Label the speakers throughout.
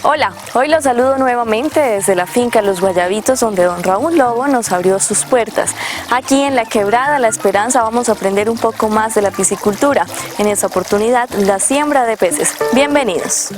Speaker 1: Hola, hoy los saludo nuevamente desde la finca Los Guayabitos, donde don Raúl Lobo nos abrió sus puertas. Aquí en la Quebrada La Esperanza vamos a aprender un poco más de la piscicultura, en esta oportunidad la siembra de peces. Bienvenidos.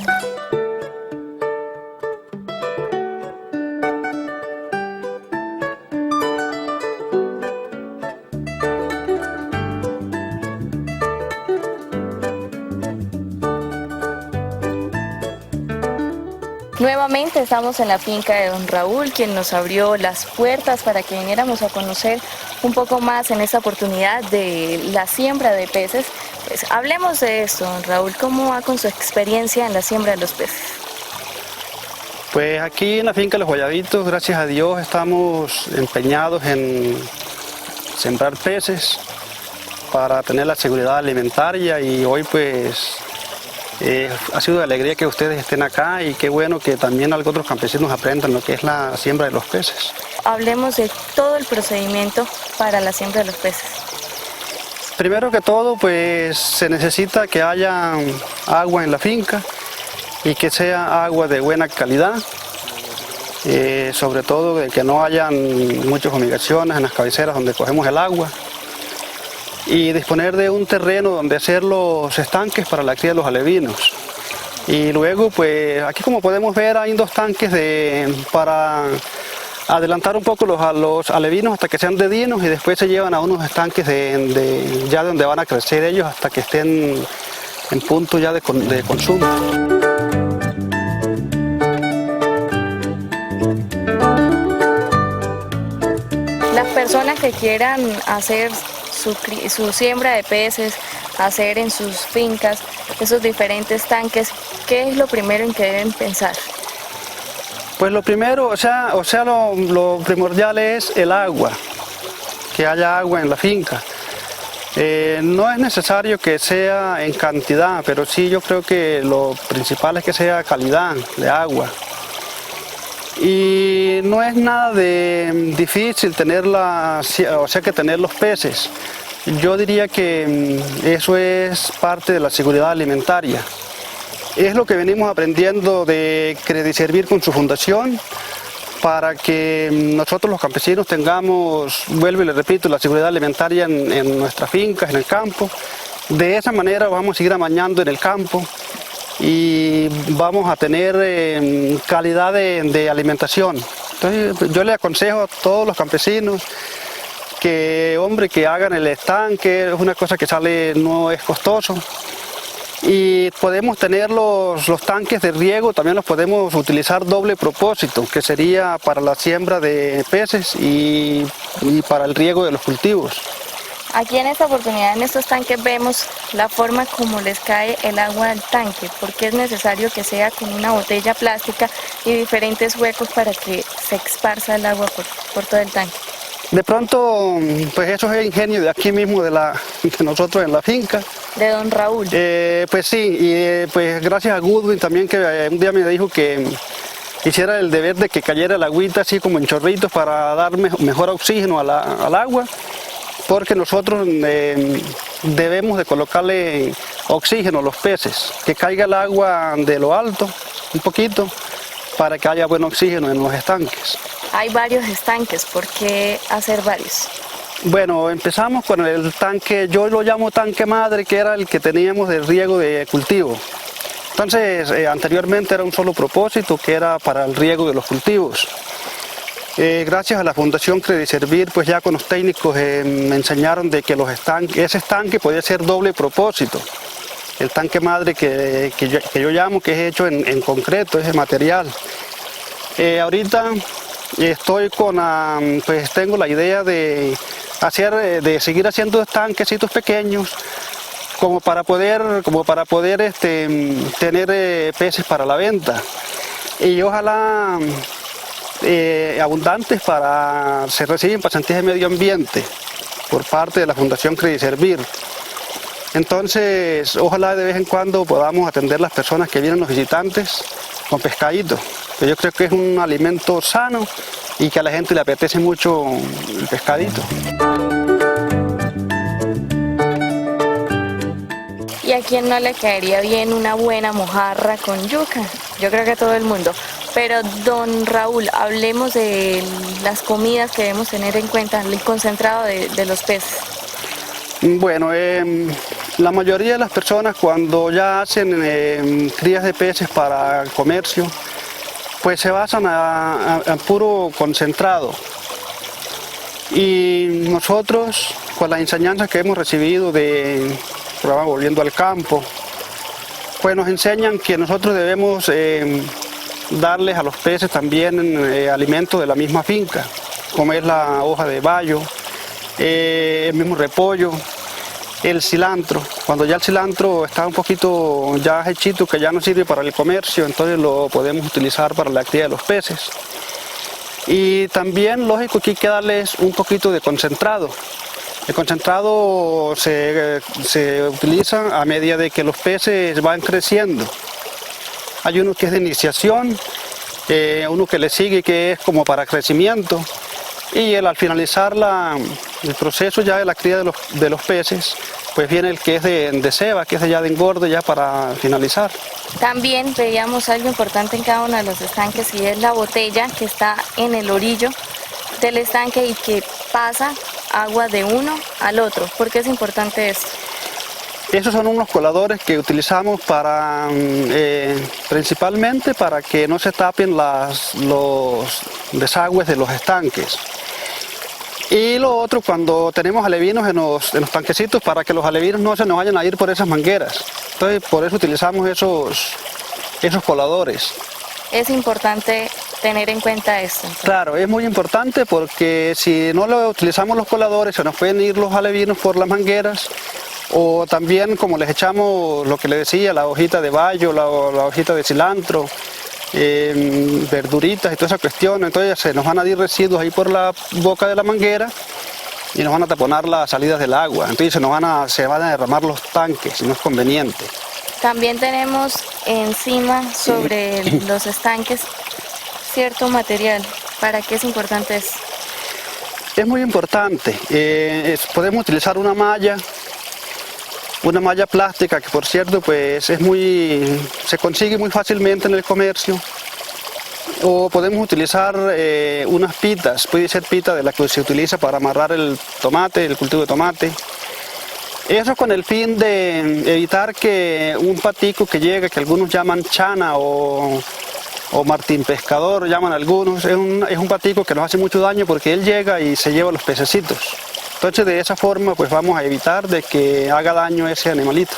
Speaker 1: Nuevamente estamos en la finca de don Raúl, quien nos abrió las puertas para que viniéramos a conocer un poco más en esta oportunidad de la siembra de peces. Pues hablemos de esto, don Raúl, ¿cómo va con su experiencia en la siembra de los peces?
Speaker 2: Pues aquí en la finca Los Guayabitos, gracias a Dios, estamos empeñados en sembrar peces para tener la seguridad alimentaria, y hoy pues ha sido de alegría que ustedes estén acá, y qué bueno que también otros campesinos aprendan lo que es la siembra de los peces.
Speaker 1: Hablemos de todo el procedimiento para la siembra de los peces.
Speaker 2: Primero que todo, pues se necesita que haya agua en la finca y que sea agua de buena calidad, sobre todo de que no hayan muchas fumigaciones en las cabeceras donde cogemos el agua, y disponer de un terreno donde hacer los estanques para la cría de los alevinos. Y luego, pues aquí, como podemos ver, hay dos tanques para adelantar un poco los alevinos hasta que sean de dinos, y después se llevan a unos estanques ya de donde van a crecer ellos hasta que estén en punto ya de consumo.
Speaker 1: Las personas que quieran hacer su siembra de peces, hacer en sus fincas esos diferentes tanques, ¿qué es lo primero en que deben pensar?
Speaker 2: Pues lo primero, lo primordial es el agua, que haya agua en la finca. No es necesario que sea en cantidad, pero sí yo creo que lo principal es que sea calidad de agua. Y no es nada de difícil tener los peces. Yo diría que eso es parte de la seguridad alimentaria. Es lo que venimos aprendiendo de Crediservir con su fundación, para que nosotros los campesinos tengamos, vuelvo y le repito, la seguridad alimentaria en nuestras fincas, en el campo. De esa manera vamos a seguir amañando en el campo y vamos a tener calidad de alimentación. Entonces, yo le aconsejo a todos los campesinos que hagan el estanque. Es una cosa que no es costoso, y podemos tener los tanques de riego, también los podemos utilizar doble propósito, que sería para la siembra de peces y para el riego de los cultivos.
Speaker 1: Aquí en esta oportunidad, en estos tanques, vemos la forma como les cae el agua al tanque, porque es necesario que sea con una botella plástica y diferentes huecos para que se esparza el agua por todo el tanque.
Speaker 2: De pronto, pues eso es ingenio de aquí mismo, de nosotros en la finca.
Speaker 1: De don Raúl.
Speaker 2: Pues sí, y pues gracias a Goodwin también, que un día me dijo que hiciera el deber de que cayera el agüita así como en chorritos para dar mejor oxígeno al agua, porque nosotros debemos de colocarle oxígeno a los peces, que caiga el agua de lo alto un poquito para que haya buen oxígeno en los estanques.
Speaker 1: Hay varios estanques, ¿por qué hacer varios?
Speaker 2: Bueno, empezamos con el tanque, yo lo llamo tanque madre, que era el que teníamos de riego de cultivo. Entonces, anteriormente era un solo propósito, que era para el riego de los cultivos. Gracias a la Fundación Crediservir, pues ya con los técnicos me enseñaron de que ese estanque podía ser doble propósito. El tanque madre que yo llamo, que es hecho en concreto, es el material. Ahorita estoy tengo la idea de seguir haciendo estanquecitos pequeños, como para poder tener peces para la venta, y ojalá abundantes se reciben pasantías de medio ambiente por parte de la Fundación Crediservir. Entonces, ojalá de vez en cuando podamos atender las personas que vienen, los visitantes, pescadito, que yo creo que es un alimento sano y que a la gente le apetece mucho el pescadito.
Speaker 1: ¿Y a quién no le caería bien una buena mojarra con yuca? Yo creo que a todo el mundo. Pero don Raúl, hablemos de las comidas que debemos tener en cuenta, el concentrado de los peces.
Speaker 2: Bueno, la mayoría de las personas cuando ya hacen crías de peces para el comercio, pues se basan a puro concentrado. Y nosotros, con las enseñanzas que hemos recibido de Volviendo al Campo, pues nos enseñan que nosotros debemos darles a los peces también alimentos de la misma finca, como es la hoja de bayo, el mismo repollo, el cilantro. Cuando ya el cilantro está un poquito ya hechito, que ya no sirve para el comercio, entonces lo podemos utilizar para la cría de los peces. Y también, lógico, que hay que darles un poquito de concentrado. El concentrado se utiliza a medida de que los peces van creciendo. Hay uno que es de iniciación, uno que le sigue que es como para crecimiento, y al finalizar el proceso ya de la cría de los peces, pues viene el que es de ceba, que es ya de engorde, ya para finalizar.
Speaker 1: También veíamos algo importante en cada uno de los estanques, y es la botella que está en el orillo del estanque y que pasa agua de uno al otro. ¿Por qué es importante esto?
Speaker 2: Esos son unos coladores que utilizamos para, principalmente para que no se tapen los desagües de los estanques. Y lo otro, cuando tenemos alevinos en los tanquecitos, para que los alevinos no se nos vayan a ir por esas mangueras. Entonces, por eso utilizamos esos coladores.
Speaker 1: Es importante tener en cuenta esto. Entonces.
Speaker 2: Claro, es muy importante porque si no lo utilizamos los coladores, se nos pueden ir los alevinos por las mangueras, o también como les echamos lo que les decía, la hojita de bayo, la hojita de cilantro, verduritas y toda esa cuestión, entonces se nos van a ir residuos ahí por la boca de la manguera y nos van a taponar las salidas del agua, entonces se van a derramar los tanques y no es conveniente.
Speaker 1: También tenemos encima sobre los estanques cierto material. ¿Para qué es importante eso?
Speaker 2: Es muy importante. Podemos utilizar una malla plástica que, por cierto, pues se consigue muy fácilmente en el comercio. O podemos utilizar unas pitas, puede ser pita de la que se utiliza para amarrar el cultivo de tomate. Eso con el fin de evitar que un patico que llega, que algunos llaman chana o martín pescador, llaman algunos, es un patico que nos hace mucho daño porque él llega y se lleva los pececitos. Entonces, de esa forma, pues vamos a evitar de que haga daño ese animalito.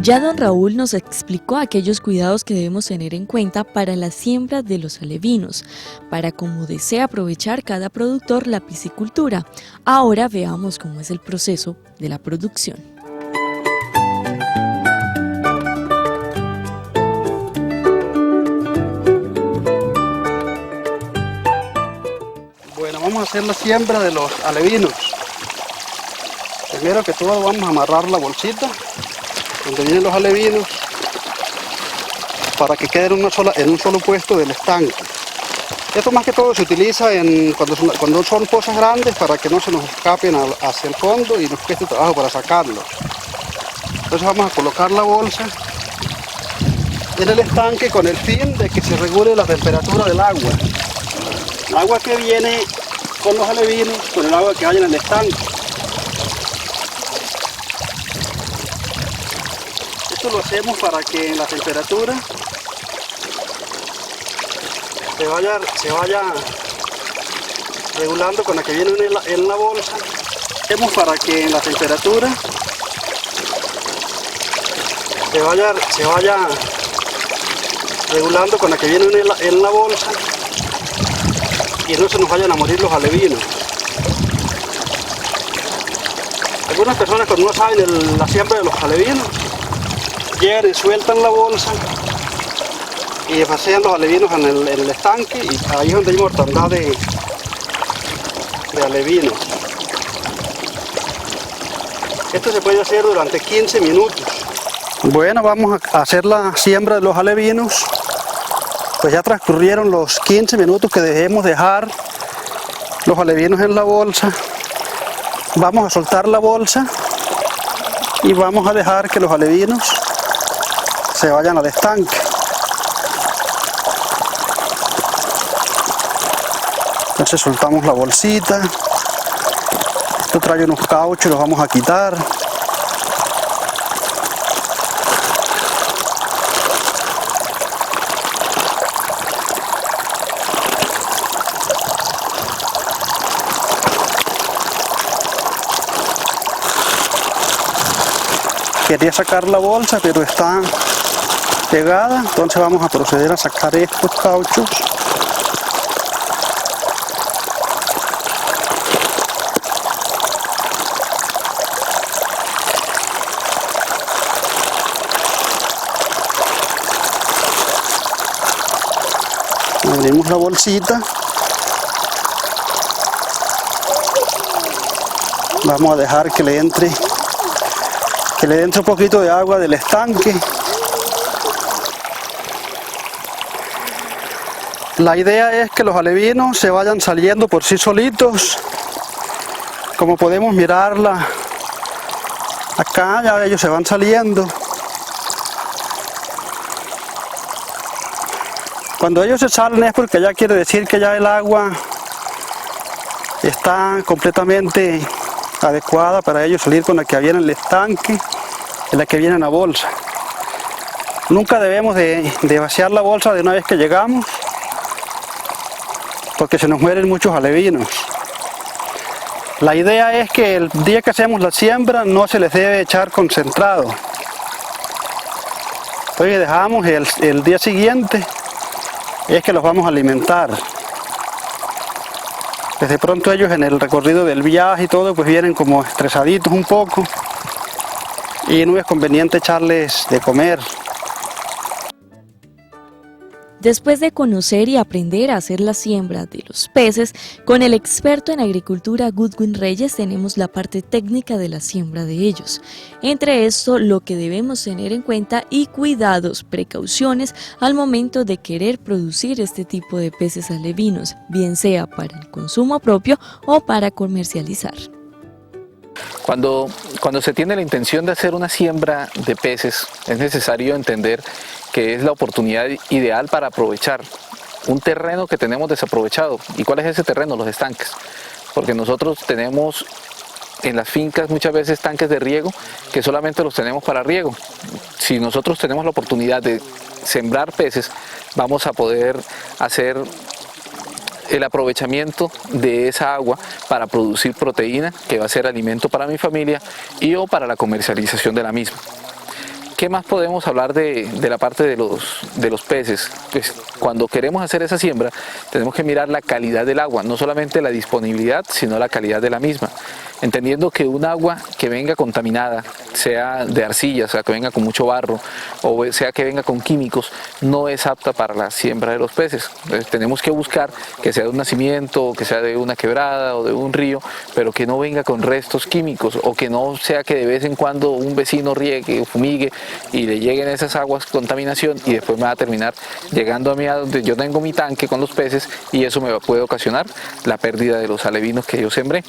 Speaker 3: Ya don Raúl nos explicó aquellos cuidados que debemos tener en cuenta para la siembra de los alevinos, para cómo desea aprovechar cada productor la piscicultura. Ahora veamos cómo es el proceso de la producción.
Speaker 2: Bueno, vamos a hacer la siembra de los alevinos. Primero que todo vamos a amarrar la bolsita donde vienen los alevinos para que queden en un solo puesto del estanque. Esto más que todo se utiliza cuando son pozas grandes para que no se nos escapen hacia el fondo y nos cueste trabajo para sacarlos. Entonces vamos a colocar la bolsa en el estanque con el fin de que se regule la temperatura del agua. El agua que viene con los alevinos, con el agua que hay en el estanque. Esto lo hacemos para que la temperatura se vaya regulando con la que viene en la bolsa. Hacemos para que la temperatura se vaya regulando con la que viene en la bolsa y no se nos vayan a morir los alevinos. Algunas personas, cuando no saben la siembra de los alevinos, llegan y sueltan la bolsa y pasean los alevinos en el estanque, y ahí es donde hay mortandad de alevinos. Esto se puede hacer durante 15 minutos. Bueno, vamos a hacer la siembra de los alevinos. Pues ya transcurrieron los 15 minutos que debemos dejar los alevinos en la bolsa. Vamos a soltar la bolsa y vamos a dejar que los alevinos se vayan al estanque. Entonces soltamos la bolsita. Esto trae unos cauchos, los vamos a quitar. Quería sacar la bolsa, pero está pegada, entonces vamos a proceder a sacar estos cauchos. Abrimos la bolsita. Vamos a dejar que le entre un poquito de agua del estanque. La idea es que los alevinos se vayan saliendo por sí solitos. Como podemos mirarla acá, ya ellos se van saliendo. Cuando ellos se salen es porque ya quiere decir que ya el agua está completamente adecuada para ellos salir con la que había en el estanque y la que viene en la bolsa. Nunca debemos de vaciar la bolsa de una vez que llegamos, porque se nos mueren muchos alevinos. La idea es que el día que hacemos la siembra no se les debe echar concentrado. Entonces dejamos el día siguiente, es que los vamos a alimentar. De pronto ellos en el recorrido del viaje y todo pues vienen como estresaditos un poco y no es conveniente echarles de comer.
Speaker 3: Después de conocer y aprender a hacer la siembra de los peces, con el experto en agricultura Goodwin Reyes tenemos la parte técnica de la siembra de ellos. Entre esto, lo que debemos tener en cuenta y cuidados, precauciones al momento de querer producir este tipo de peces alevinos, bien sea para el consumo propio o para comercializar.
Speaker 4: Cuando se tiene la intención de hacer una siembra de peces, es necesario entender que es la oportunidad ideal para aprovechar un terreno que tenemos desaprovechado. ¿Y cuál es ese terreno? Los estanques. Porque nosotros tenemos en las fincas muchas veces tanques de riego que solamente los tenemos para riego. Si nosotros tenemos la oportunidad de sembrar peces, vamos a poder hacer el aprovechamiento de esa agua para producir proteína, que va a ser alimento para mi familia y o para la comercialización de la misma. ¿Qué más podemos hablar de la parte de los peces? Pues cuando queremos hacer esa siembra tenemos que mirar la calidad del agua, no solamente la disponibilidad, sino la calidad de la misma. Entendiendo que un agua que venga contaminada, sea de arcilla, sea que venga con mucho barro, o sea que venga con químicos, no es apta para la siembra de los peces. Entonces tenemos que buscar que sea de un nacimiento, que sea de una quebrada o de un río, pero que no venga con restos químicos, o que no sea que de vez en cuando un vecino riegue o fumigue y le lleguen esas aguas contaminación y después me va a terminar llegando a mí a donde yo tengo mi tanque con los peces y eso me puede ocasionar la pérdida de los alevinos que yo sembré.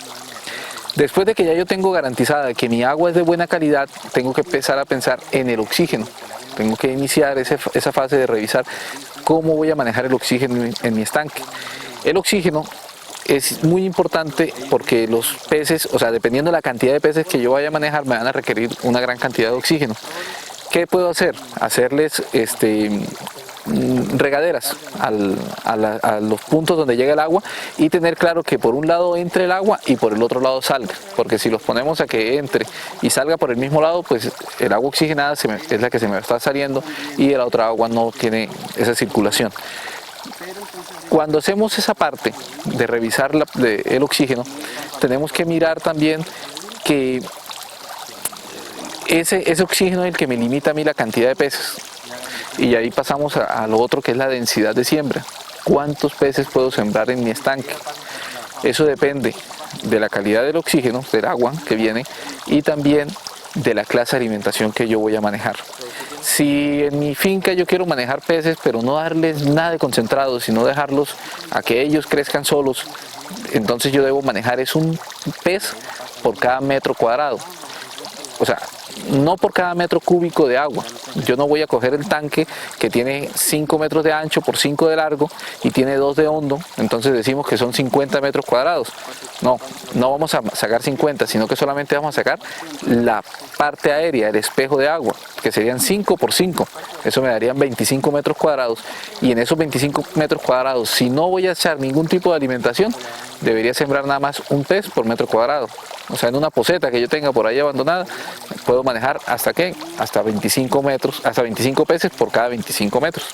Speaker 4: Después de que ya yo tengo garantizada que mi agua es de buena calidad, tengo que empezar a pensar en el oxígeno. Tengo que iniciar esa fase de revisar cómo voy a manejar el oxígeno en mi estanque. El oxígeno es muy importante porque los peces, o sea, dependiendo de la cantidad de peces que yo vaya a manejar, me van a requerir una gran cantidad de oxígeno. ¿Qué puedo hacer? Hacerles regaderas a los puntos donde llega el agua y tener claro que por un lado entre el agua y por el otro lado salga, porque si los ponemos a que entre y salga por el mismo lado, pues el agua oxigenada es la que se me está saliendo y la otra agua no tiene esa circulación. Cuando hacemos esa parte de revisar el oxígeno, tenemos que mirar también que ese oxígeno es el que me limita a mí la cantidad de peces. Y ahí pasamos a lo otro, que es la densidad de siembra. ¿Cuántos peces puedo sembrar en mi estanque? Eso depende de la calidad del oxígeno, del agua que viene, y también de la clase de alimentación que yo voy a manejar. Si en mi finca yo quiero manejar peces, pero no darles nada de concentrado, sino dejarlos a que ellos crezcan solos, entonces yo debo manejar es un pez por cada metro cuadrado. O sea, no por cada metro cúbico de agua. Yo no voy a coger el tanque que tiene 5 metros de ancho por 5 de largo y tiene 2 de hondo, entonces decimos que son 50 metros cuadrados. No, no vamos a sacar 50, sino que solamente vamos a sacar la parte aérea, el espejo de agua, que serían 5 por 5. Eso me darían 25 metros cuadrados. Y en esos 25 metros cuadrados, si no voy a echar ningún tipo de alimentación, debería sembrar nada más un pez por metro cuadrado. O sea, en una poceta que yo tenga por ahí abandonada, puedo manejar hasta 25 metros, hasta 25 peces por cada 25 metros.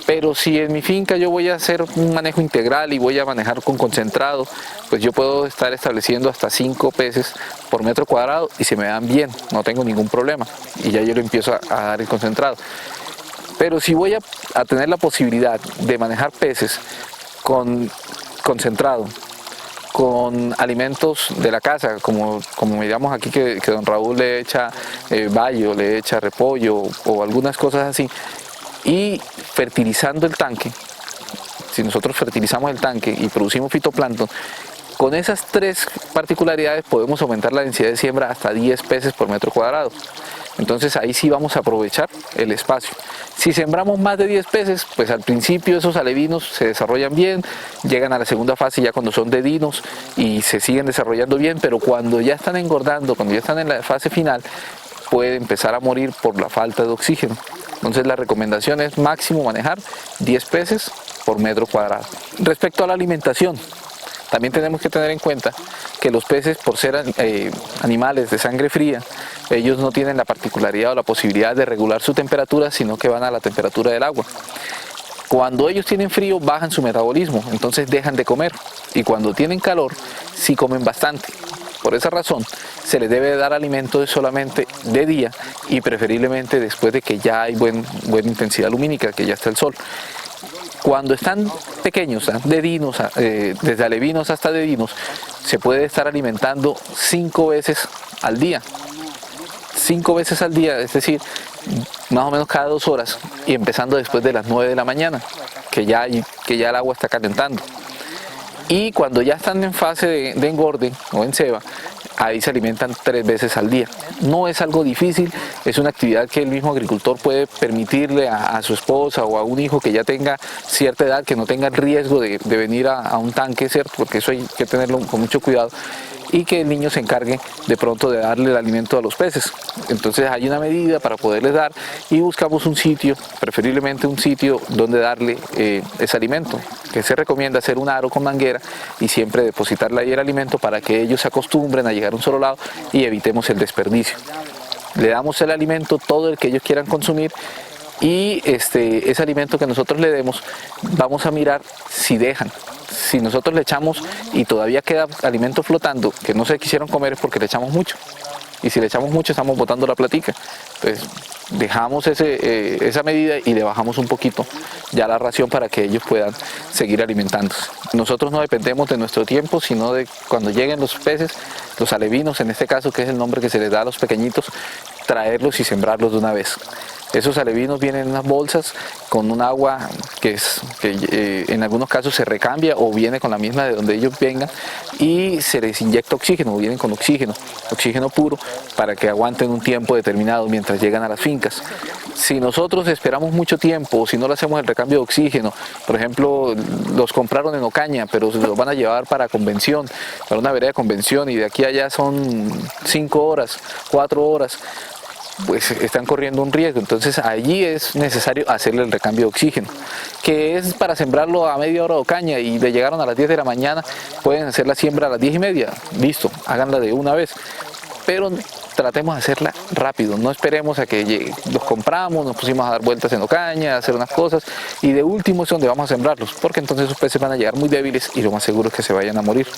Speaker 4: Pero si en mi finca yo voy a hacer un manejo integral y voy a manejar con concentrado, pues yo puedo estar estableciendo hasta 5 peces por metro cuadrado y se me dan bien, no tengo ningún problema. Y ya yo le empiezo a dar el concentrado. Pero si voy a tener la posibilidad de manejar peces con concentrado, con alimentos de la casa, como miramos aquí que don Raúl le echa bayo, le echa repollo o algunas cosas así, y fertilizando el tanque, si nosotros fertilizamos el tanque y producimos fitoplancton, con esas 3 particularidades podemos aumentar la densidad de siembra hasta 10 peces por metro cuadrado. Entonces ahí sí vamos a aprovechar el espacio. Si sembramos más de 10 peces, pues al principio esos alevinos se desarrollan bien, llegan a la segunda fase ya cuando son dedinos y se siguen desarrollando bien, pero cuando ya están engordando, cuando ya están en la fase final, puede empezar a morir por la falta de oxígeno. Entonces la recomendación es máximo manejar 10 peces por metro cuadrado. Respecto a la alimentación, también tenemos que tener en cuenta que los peces, por ser animales de sangre fría, ellos no tienen la particularidad o la posibilidad de regular su temperatura, sino que van a la temperatura del agua. Cuando ellos tienen frío, bajan su metabolismo, entonces dejan de comer. Y cuando tienen calor, sí comen bastante. Por esa razón, se les debe dar alimento solamente de día y preferiblemente después de que ya hay buena intensidad lumínica, que ya está el sol. Cuando están pequeños, dedinos, desde alevinos hasta dedinos, se puede estar alimentando 5 veces al día. 5 veces al día, es decir, más o menos cada 2 horas, y empezando después de las 9 de la mañana, que ya el agua está calentando. Y cuando ya están en fase de engorde o en ceba, ahí se alimentan 3 veces al día. No es algo difícil, es una actividad que el mismo agricultor puede permitirle a su esposa o a un hijo que ya tenga cierta edad, que no tenga el riesgo de venir a un tanque, ¿cierto? Porque eso hay que tenerlo con mucho cuidado, y que el niño se encargue de pronto de darle el alimento a los peces. Entonces hay una medida para poderles dar y buscamos un sitio, preferiblemente un sitio donde darle ese alimento, que se recomienda hacer un aro con manguera y siempre depositarle ahí el alimento para que ellos se acostumbren a llegar a un solo lado y evitemos el desperdicio. Le damos el alimento, todo el que ellos quieran consumir, y ese alimento que nosotros le demos, vamos a mirar si dejan. Si nosotros le echamos y todavía queda alimento flotando que no se quisieron comer, es porque le echamos mucho. Y si le echamos mucho, estamos botando la platica. Entonces dejamos esa medida y le bajamos un poquito ya la ración para que ellos puedan seguir alimentándose. Nosotros no dependemos de nuestro tiempo, sino de cuando lleguen los peces, los alevinos en este caso, que es el nombre que se les da a los pequeñitos, traerlos y sembrarlos de una vez. Esos alevinos vienen en unas bolsas con un agua que en algunos casos se recambia o viene con la misma de donde ellos vengan, y se les inyecta oxígeno, vienen con oxígeno puro, para que aguanten un tiempo determinado mientras llegan a las fincas. Si nosotros esperamos mucho tiempo, o si no le hacemos el recambio de oxígeno, por ejemplo, los compraron en Ocaña, pero se los van a llevar para convención, para una vereda de convención, y de aquí a allá son 5 horas, 4 horas, pues están corriendo un riesgo. Entonces allí es necesario hacerle el recambio de oxígeno, que es para sembrarlo a media hora de Ocaña, y le llegaron a las 10 de la mañana, pueden hacer la siembra a las 10:30, listo, háganla de una vez, pero tratemos de hacerla rápido, no esperemos a que los compramos, nos pusimos a dar vueltas en Ocaña, a hacer unas cosas, y de último es donde vamos a sembrarlos, porque entonces esos peces van a llegar muy débiles y lo más seguro es que se vayan a morir.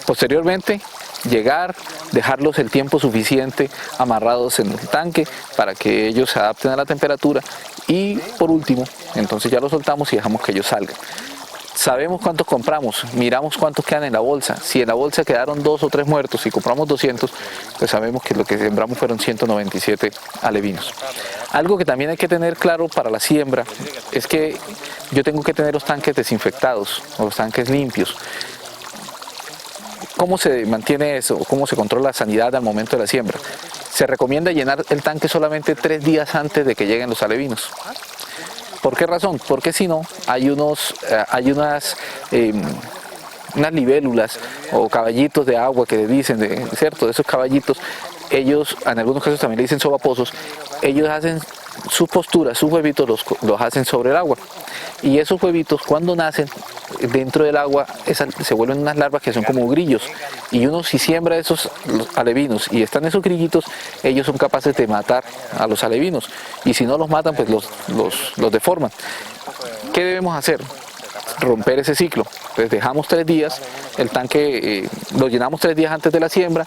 Speaker 4: Posteriormente, llegar, dejarlos el tiempo suficiente amarrados en el tanque para que ellos se adapten a la temperatura, y por último, entonces ya los soltamos y dejamos que ellos salgan. sabemos cuántos compramos, miramos cuántos quedan en la bolsa. Si en la bolsa quedaron 2 o 3 muertos y compramos 200, pues sabemos que lo que sembramos fueron 197 alevinos. Algo que también hay que tener claro para la siembra es que yo tengo que tener los tanques desinfectados o los tanques limpios. ¿Cómo se mantiene eso? ¿Cómo se controla la sanidad al momento de la siembra? Se recomienda llenar el tanque solamente 3 días antes de que lleguen los alevinos. ¿Por qué razón? Porque si no, hay unas libélulas o caballitos de agua que le dicen, ¿cierto? De esos caballitos, ellos, en algunos casos también le dicen sobaposos, ellos hacen sus posturas, sus huevitos los hacen sobre el agua. Y esos huevitos, cuando nacen dentro del agua, se vuelven unas larvas que son como grillos. Y uno, si siembra esos alevinos y están esos grillitos, ellos son capaces de matar a los alevinos. Y si no los matan, pues los deforman. ¿Qué debemos hacer? Romper ese ciclo. Entonces dejamos 3 días, el tanque lo llenamos 3 días antes de la siembra,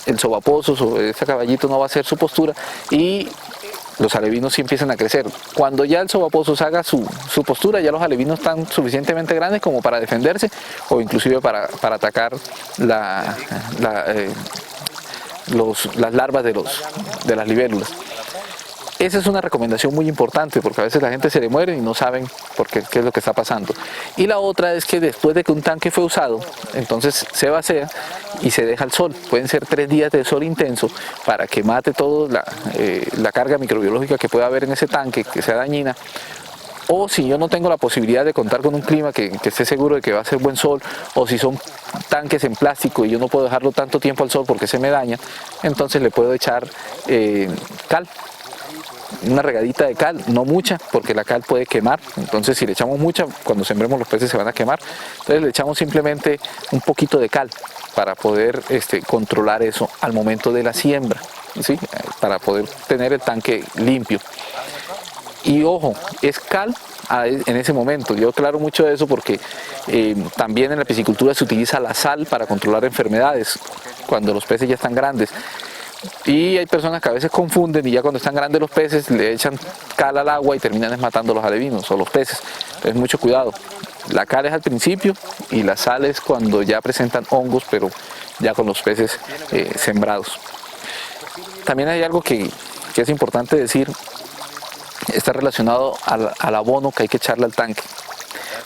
Speaker 4: el sobaposos o ese caballito no va a hacer su postura y los alevinos sí empiezan a crecer. Cuando ya el sobaposos haga su postura, ya los alevinos están suficientemente grandes como para defenderse o inclusive para atacar las larvas de las libélulas. Esa es una recomendación muy importante porque a veces la gente se le muere y no saben qué es lo que está pasando. Y la otra es que después de que un tanque fue usado, entonces se vacía y se deja al sol. Pueden ser 3 días de sol intenso para que mate toda la carga microbiológica que pueda haber en ese tanque, que sea dañina. O si yo no tengo la posibilidad de contar con un clima que esté seguro de que va a ser buen sol, o si son tanques en plástico y yo no puedo dejarlo tanto tiempo al sol porque se me daña, entonces le puedo echar cal. Una regadita de cal, no mucha, porque la cal puede quemar. Entonces si le echamos mucha, cuando sembremos los peces se van a quemar. Entonces le echamos simplemente un poquito de cal para poder controlar eso al momento de la siembra, ¿sí? Para poder tener el tanque limpio. Y ojo, es cal en ese momento. Yo aclaro mucho de eso porque también en la piscicultura se utiliza la sal para controlar enfermedades cuando los peces ya están grandes. Y hay personas que a veces confunden y ya cuando están grandes los peces le echan cal al agua y terminan matando los alevinos o los peces. Entonces mucho cuidado. La cal es al principio y la sal es cuando ya presentan hongos, pero ya con los peces sembrados. También hay algo que es importante decir, está relacionado al abono que hay que echarle al tanque.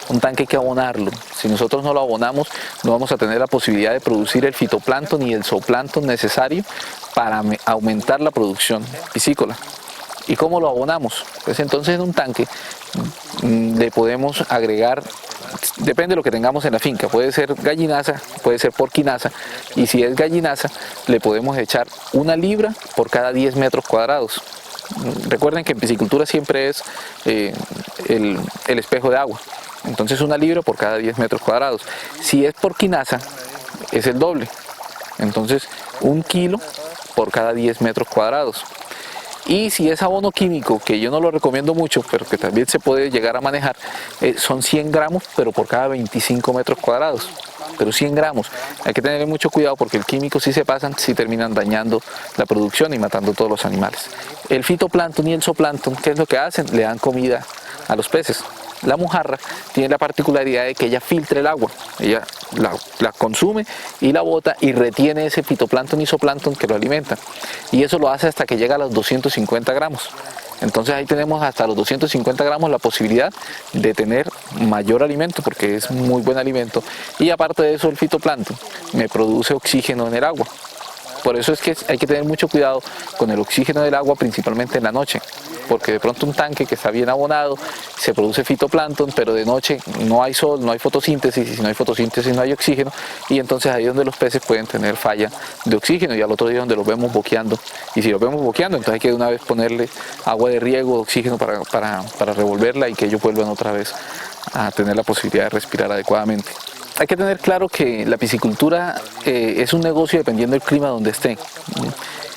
Speaker 4: Un tanque hay que abonarlo. Si nosotros no lo abonamos, no vamos a tener la posibilidad de producir el fitoplancton y el zooplancton necesario para aumentar la producción piscícola. ¿Y cómo lo abonamos? Pues entonces en un tanque le podemos agregar, depende de lo que tengamos en la finca, puede ser gallinaza, puede ser porquinaza, y si es gallinaza le podemos echar 1 libra por cada 10 metros cuadrados. Recuerden que en piscicultura siempre es el espejo de agua. Entonces 1 libra por cada 10 metros cuadrados. Si es porquinaza, es el doble. Entonces 1 kilo por cada 10 metros cuadrados. Y si es abono químico, que yo no lo recomiendo mucho, pero que también se puede llegar a manejar, son 100 gramos, pero por cada 25 metros cuadrados. Pero 100 gramos. Hay que tener mucho cuidado porque el químico, si se pasan, sí terminan dañando la producción y matando todos los animales. El fitoplancton y el zooplancton, ¿qué es lo que hacen? Le dan comida a los peces. La mojarra tiene la particularidad de que ella filtra el agua, ella la consume y la bota y retiene ese fitoplancton y zooplancton que lo alimentan. Y eso lo hace hasta que llega a los 250 gramos. Entonces ahí tenemos hasta los 250 gramos la posibilidad de tener mayor alimento porque es muy buen alimento. Y aparte de eso el fitoplancton me produce oxígeno en el agua. Por eso es que hay que tener mucho cuidado con el oxígeno del agua, principalmente en la noche, porque de pronto un tanque que está bien abonado, se produce fitoplancton, pero de noche no hay sol, no hay fotosíntesis, y si no hay fotosíntesis no hay oxígeno, y entonces ahí es donde los peces pueden tener falla de oxígeno, y al otro día donde los vemos boqueando, y si los vemos boqueando, entonces hay que de una vez ponerle agua de riego, oxígeno para revolverla y que ellos vuelvan otra vez a tener la posibilidad de respirar adecuadamente. Hay que tener claro que la piscicultura es un negocio dependiendo del clima donde esté.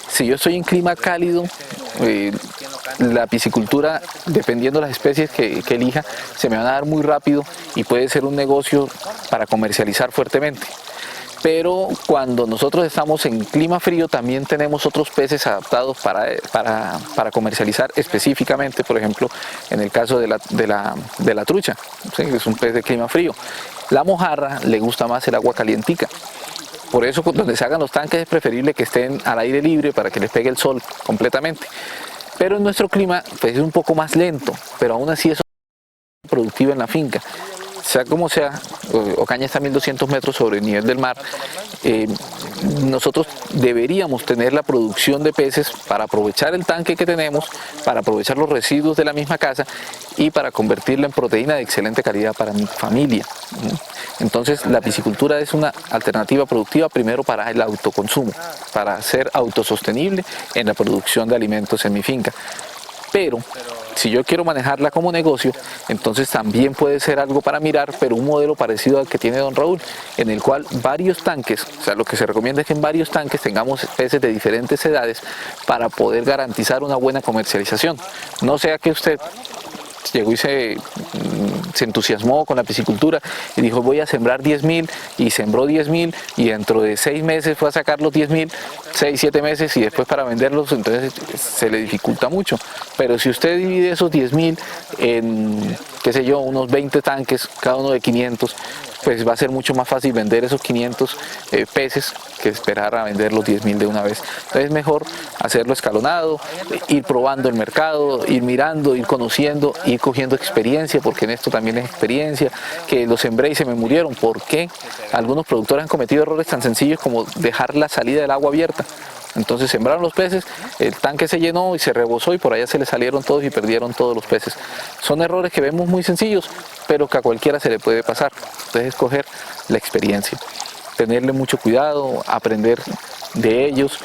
Speaker 4: Si yo estoy en clima cálido, la piscicultura, dependiendo de las especies que elija, se me van a dar muy rápido y puede ser un negocio para comercializar fuertemente. pero cuando nosotros estamos en clima frío también tenemos otros peces adaptados para comercializar específicamente, por ejemplo, en el caso de la trucha, ¿sí? Que es un pez de clima frío. La mojarra le gusta más el agua calientica. Por eso donde se hagan los tanques es preferible que estén al aire libre para que les pegue el sol completamente. Pero en nuestro clima pues, es un poco más lento, pero aún así es productivo en la finca. Sea como sea, Ocaña está a 1200 metros sobre el nivel del mar. Nosotros deberíamos tener la producción de peces para aprovechar el tanque que tenemos, para aprovechar los residuos de la misma casa y para convertirlo en proteína de excelente calidad para mi familia. Entonces la piscicultura es una alternativa productiva primero para el autoconsumo, para ser autosostenible en la producción de alimentos en mi finca. Pero si yo quiero manejarla como negocio, entonces también puede ser algo para mirar, pero un modelo parecido al que tiene don Raúl, en el cual varios tanques, o sea, lo que se recomienda es que en varios tanques tengamos peces de diferentes edades para poder garantizar una buena comercialización. No sea que usted llegó y se entusiasmó con la piscicultura y dijo voy a sembrar 10.000 y sembró 10.000 y dentro de 6 meses fue a sacar los 10.000, 6, 7 meses y después para venderlos, entonces se le dificulta mucho. Pero si usted divide esos 10.000 en, qué sé yo, unos 20 tanques, cada uno de 500, pues va a ser mucho más fácil vender esos 500 peces que esperar a vender los 10.000 de una vez. Entonces es mejor hacerlo escalonado, ir probando el mercado, ir mirando, ir conociendo, ir cogiendo experiencia, porque en esto también es experiencia, que los sembré y se me murieron. ¿Por qué? Algunos productores han cometido errores tan sencillos como dejar la salida del agua abierta. Entonces sembraron los peces, el tanque se llenó y se rebosó y por allá se le salieron todos y perdieron todos los peces. Son errores que vemos muy sencillos, pero que a cualquiera se le puede pasar. Entonces escoger la experiencia, tenerle mucho cuidado, aprender de ellos,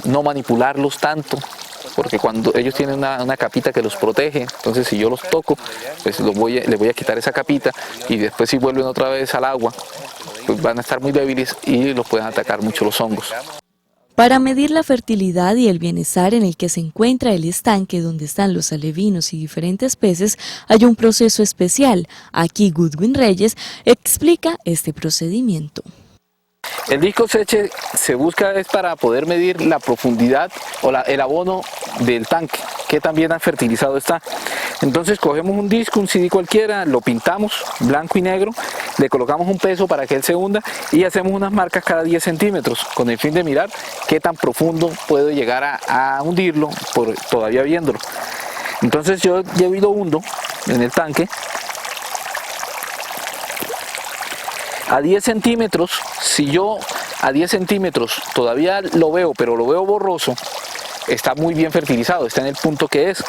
Speaker 4: no manipularlos tanto, porque cuando ellos tienen una capita que los protege, entonces si yo los toco, pues les voy a quitar esa capita y después si vuelven otra vez al agua, pues van a estar muy débiles y los pueden atacar mucho los hongos.
Speaker 3: Para medir la fertilidad y el bienestar en el que se encuentra el estanque donde están los alevinos y diferentes peces, hay un proceso especial. Aquí Goodwin Reyes explica este procedimiento.
Speaker 4: El disco Seche se busca es para poder medir la profundidad o el abono del tanque, que también fertilizado está. Entonces cogemos un disco, un CD cualquiera, lo pintamos blanco y negro, le colocamos un peso para que él se hunda y hacemos unas marcas cada 10 centímetros con el fin de mirar qué tan profundo puedo llegar a hundirlo todavía viéndolo. Entonces yo llevo y lo hundo en el tanque a 10 centímetros. Si yo a 10 centímetros todavía lo veo, pero lo veo borroso, está muy bien fertilizado, está en el punto que es.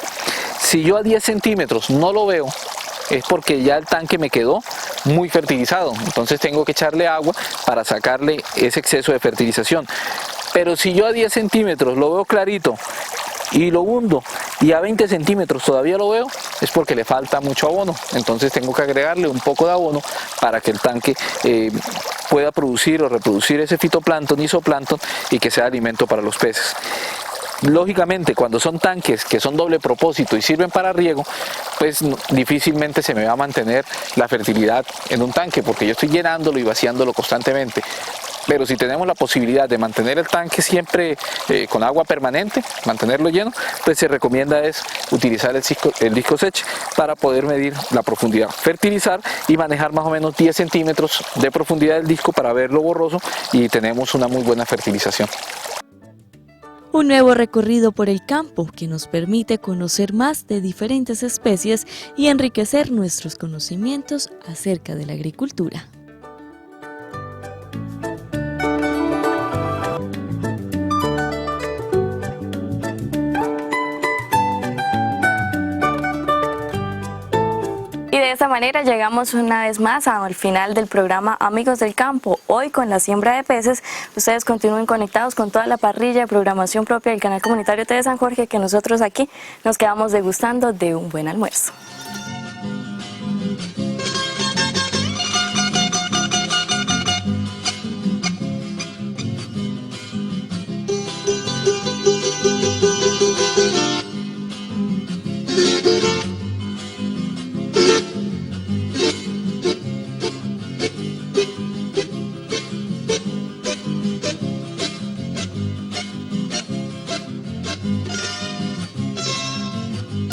Speaker 4: Si yo a 10 centímetros no lo veo, es porque ya el tanque me quedó muy fertilizado, entonces tengo que echarle agua para sacarle ese exceso de fertilización. Pero si yo a 10 centímetros lo veo clarito y lo hundo y a 20 centímetros todavía lo veo, es porque le falta mucho abono, entonces tengo que agregarle un poco de abono para que el tanque pueda producir o reproducir ese fitoplancton y zooplancton y que sea alimento para los peces. Lógicamente, cuando son tanques que son doble propósito y sirven para riego, pues difícilmente se me va a mantener la fertilidad en un tanque porque yo estoy llenándolo y vaciándolo constantemente. Pero si tenemos la posibilidad de mantener el tanque siempre con agua permanente, mantenerlo lleno, pues se recomienda es utilizar el disco Seche para poder medir la profundidad, fertilizar y manejar más o menos 10 centímetros de profundidad del disco para verlo borroso y tenemos una muy buena fertilización.
Speaker 3: Un nuevo recorrido por el campo que nos permite conocer más de diferentes especies y enriquecer nuestros conocimientos acerca de la agricultura.
Speaker 1: De esta manera llegamos una vez más al final del programa Amigos del Campo. Hoy con la siembra de peces, ustedes continúen conectados con toda la parrilla de programación propia del canal comunitario TV San Jorge, que nosotros aquí nos quedamos degustando de un buen almuerzo.